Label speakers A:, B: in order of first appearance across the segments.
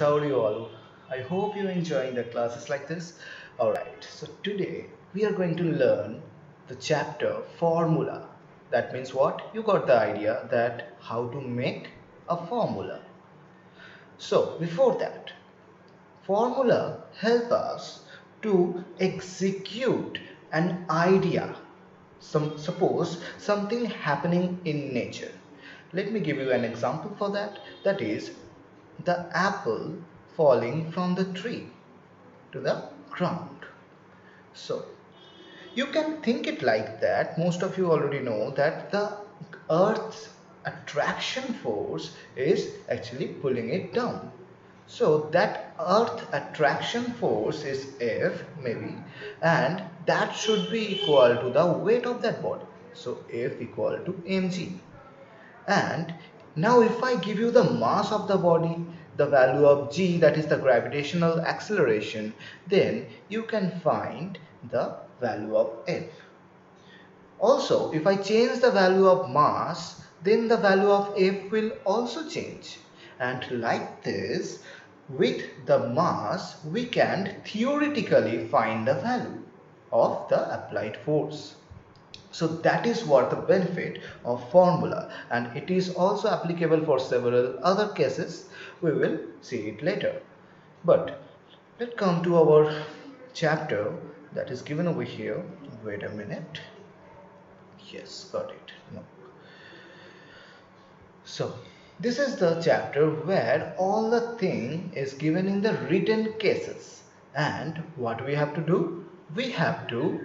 A: how are you all? I hope you're enjoying the classes like this. Alright, so today we are going to learn the chapter formula. That means what? You got the idea that how to make a formula. So before that, formula help us to execute an idea. Suppose something happening in nature. Let me give you an example for that. That is the apple falling from the tree to the ground. So you can think it like that. Most of you already know that the earth's attraction force is actually pulling it down. So that earth attraction force is F maybe, and that should be equal to the weight of that body. So F equal to mg. And now if I give you the mass of the body, the value of g, that is the gravitational acceleration, then you can find the value of F. Also, if I change the value of mass, then the value of F will also change. And like this, with the mass, we can theoretically find the value of the applied force. So that is what the benefit of formula, and it is also applicable for several other cases. We will see it later. But let's come to our chapter that is given over here. Wait a minute. Yes, got it. No. So this is the chapter where all the thing is given in the written cases, and what we have to do, we have to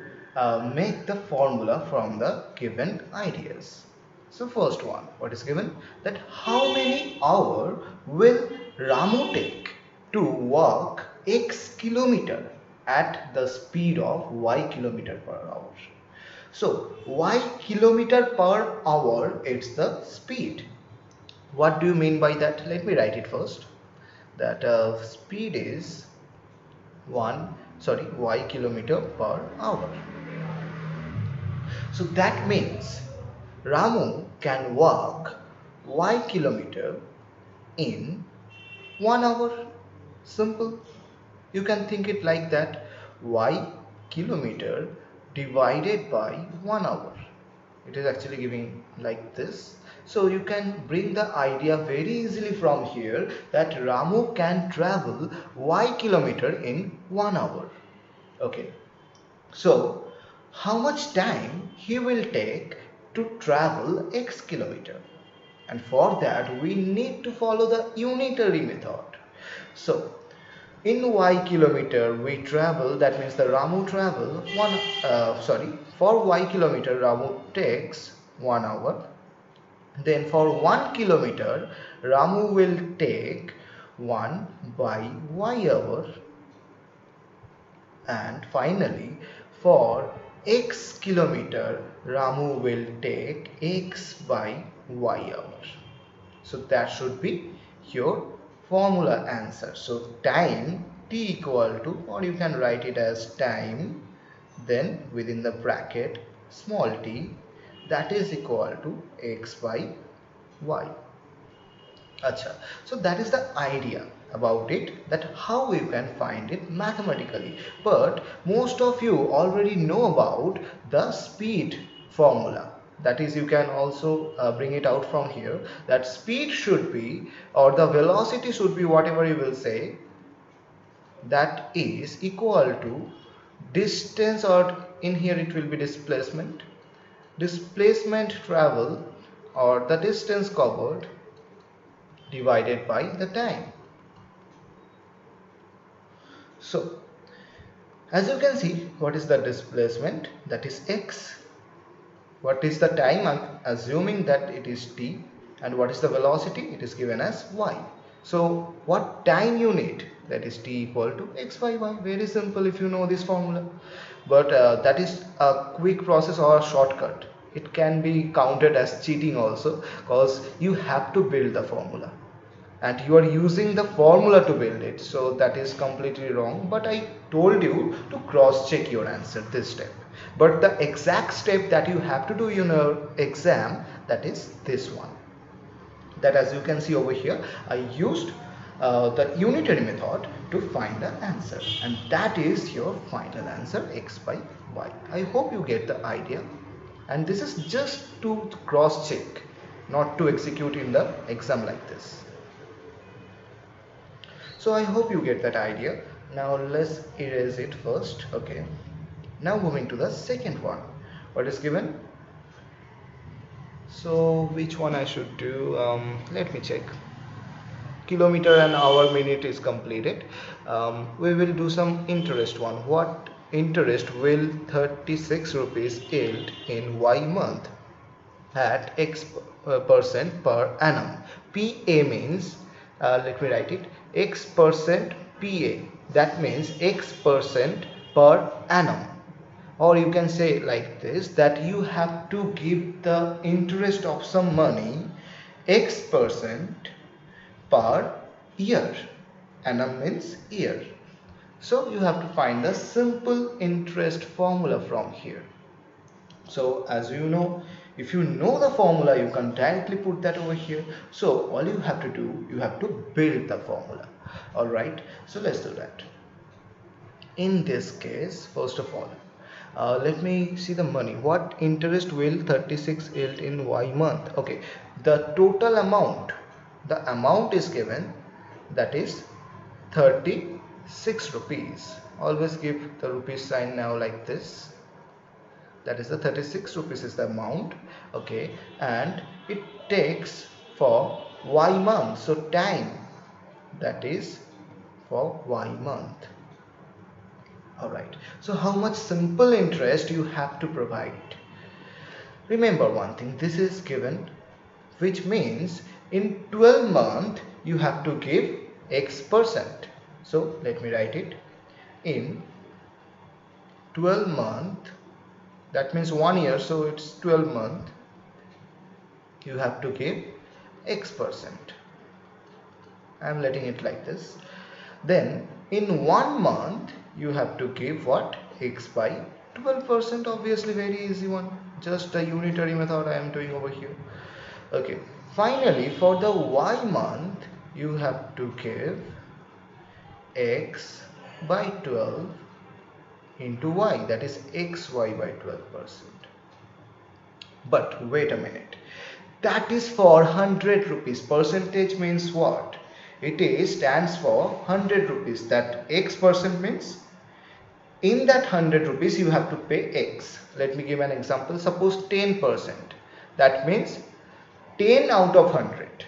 A: make the formula from the given ideas. So first one, what is given, that how many hours will Ramu take to walk x kilometer at the speed of y kilometer per hour. So y kilometer per hour, it's the speed. What do you mean by that? Let me write it first. That speed is y kilometer per hour. So that means Ramu can walk y kilometer in 1 hour. Simple. You can think it like that. Y kilometer divided by 1 hour. It is actually giving like this. So you can bring the idea very easily from here that Ramu can travel y kilometer in 1 hour. Okay. So how much time he will take to travel x kilometer? And for that we need to follow the unitary method. So in y kilometer we travel, that means the Ramu travel for y kilometer Ramu takes 1 hour. Then for 1 kilometer Ramu will take 1 by y hour. And finally for x kilometer Ramu will take x by y hour. So that should be your formula answer. So time t equal to, or you can write it as time, then within the bracket small t, that is equal to x by y. Acha. So that is the idea about it, that how you can find it mathematically. But most of you already know about the speed formula. That is, you can also bring it out from here, that speed should be, or the velocity should be, whatever you will say, that is equal to distance, or in here it will be displacement travel, or the distance covered divided by the time. So as you can see, what is the displacement? That is x. What is the time? I'm assuming that it is t. And what is the velocity? It is given as y. So what time you need? That is t equal to x by y. Very simple if you know this formula. But that is a quick process or a shortcut. It can be counted as cheating also, because you have to build the formula and you are using the formula to build it. So that is completely wrong. But I told you to cross check your answer this step. But the exact step that you have to do in your exam, that is this one. That, as you can see over here, I used the unitary method to find the answer, and that is your final answer, x by y. I hope you get the idea, and this is just to cross check, not to execute in the exam like this. So I hope you get that idea. Now let's erase it first. Okay, now moving to the second one. What is given? So which one I should do? Let me check. Kilometer an hour minute is completed. We will do some interest one. What interest will 36 rupees yield in y month at x percent per annum? PA means, let me write it, x percent PA, that means x percent per annum. Or you can say like this, that you have to give the interest of some money x percent per year. Annum means year. So you have to find the simple interest formula from here. So as you know, if you know the formula, you can directly put that over here. So all you have to do, you have to build the formula. Alright, so let's do that. In this case, first of all, let me see the money. What interest will 36 yield in y month? Okay, the total amount, the amount is given, that is 36 rupees. Always give the rupees sign now like this. That is the 36 rupees is the amount. Okay, and it takes for y month, so time, that is for y month. Alright, so how much simple interest you have to provide? Remember one thing, this is given, which means in 12 months you have to give x percent. So let me write it. In 12 months, that means 1 year, so it's 12 months, you have to give x percent. I am letting it like this. Then in 1 month you have to give what? X by 12%. Obviously very easy one, just a unitary method I am doing over here. Okay, finally for the y month you have to give x by 12 into y, that is xy by 12%. But wait a minute, that is for 100 rupees. Percentage means what? It is stands for 100 rupees. That x percent means in that 100 rupees you have to pay x. Let me give an example. Suppose 10%. That means 10 out of 100.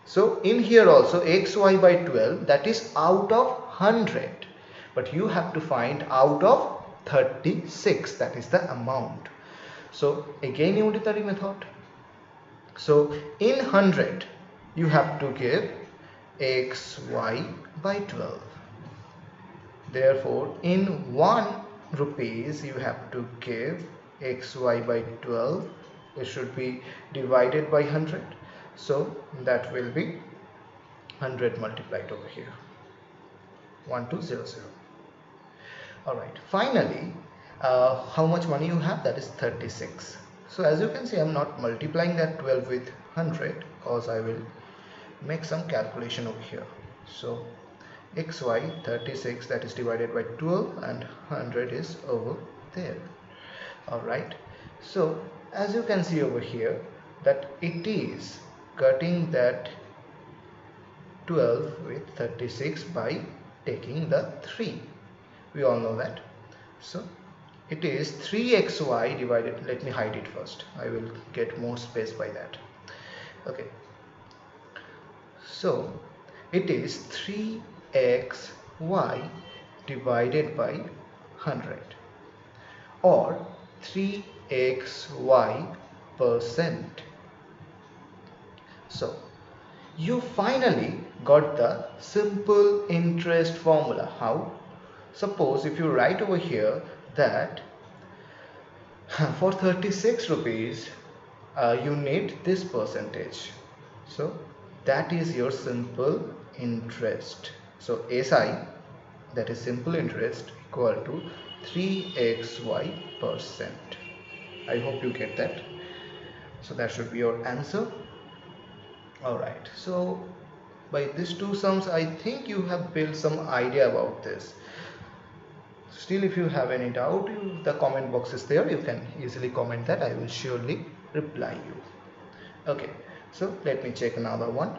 A: So in here also xy by 12, that is out of 100. But you have to find out of 36. That is the amount. So again unitary method. So in 100 you have to give xy by 12. Therefore in 1 rupees you have to give xy by 12. It should be divided by 100. So that will be 100 multiplied over here. 1200. Alright, finally how much money you have? That is 36. So as you can see, I am not multiplying that 12 with 100 because I will make some calculation over here. So xy 36, that is divided by 12, and 100 is over there. Alright, so as you can see over here, that it is cutting that 12 with 36 by taking the 3. We all know that. So it is 3xy divided, let me hide it first, I will get more space by that. Okay, so it is 3xy divided by 100, or 3xy percent. So you finally got the simple interest formula. How? Suppose if you write over here that for 36 rupees you need this percentage, so that is your simple interest. So SI, that is simple interest, equal to 3xy percent. I hope you get that. So that should be your answer. Alright, so by these two sums, I think you have built some idea about this. Still, if you have any doubt, the comment box is there, you can easily comment that, I will surely reply you. Okay, so let me check another one.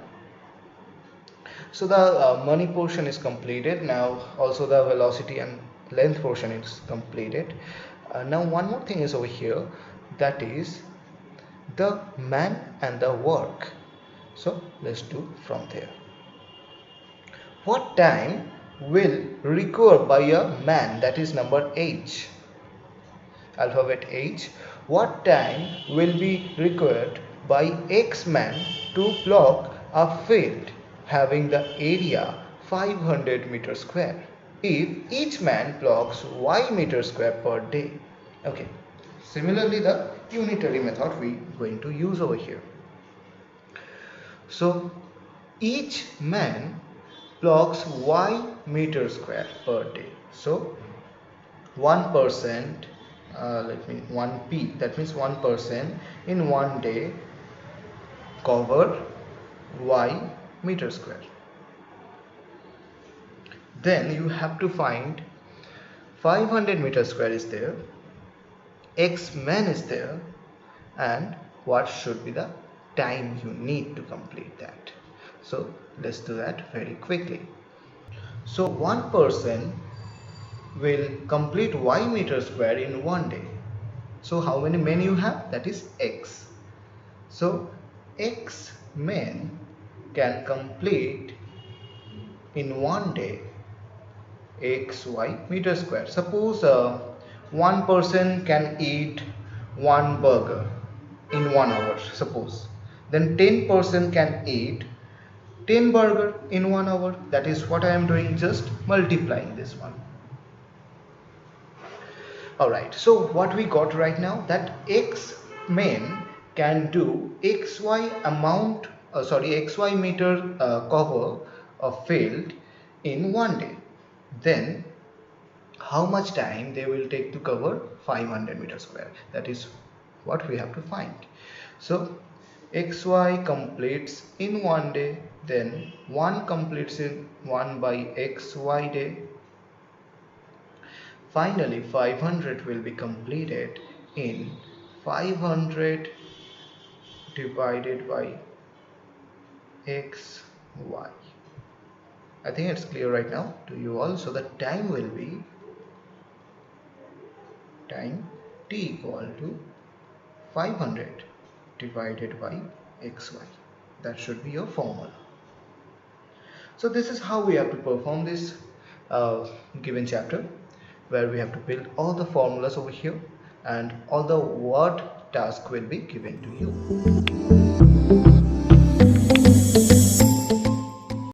A: So the money portion is completed. Now also the velocity and length portion is completed. Now one more thing is over here, that is the man and the work. So let's do from there. What time will require by a man, that is number H, alphabet H. What time will be required by X man to plug a field having the area 500 meter square if each man plugs Y meter square per day? Okay, similarly the unitary method we going to use over here. So each man plugs Y meter square per day. So 1%, 1p, that means 1% in one day cover Y meter square. Then you have to find 500 meter square is there, X man is there, and what should be the time you need to complete that. So let's do that very quickly. So one person will complete Y meter square in one day. So how many men you have? That is X. So X men can complete in one day XY meter square. Suppose one person can eat one burger in 1 hour, suppose. Then 10% can eat 10 burger in 1 hour. That is what I am doing, just multiplying this one. Alright, so what we got right now, that X men can do XY amount, XY meter cover of field in one day. Then how much time they will take to cover 500 meter square? That is what we have to find. So XY completes in one day, then 1 completes in 1 by XY day. Finally 500 will be completed in 500 divided by XY. I think it's clear right now to you all. So the time will be time t equal to 500 divided by XY. That should be your formula. So this is how we have to perform this given chapter, where we have to build all the formulas over here and all the word task will be given to you.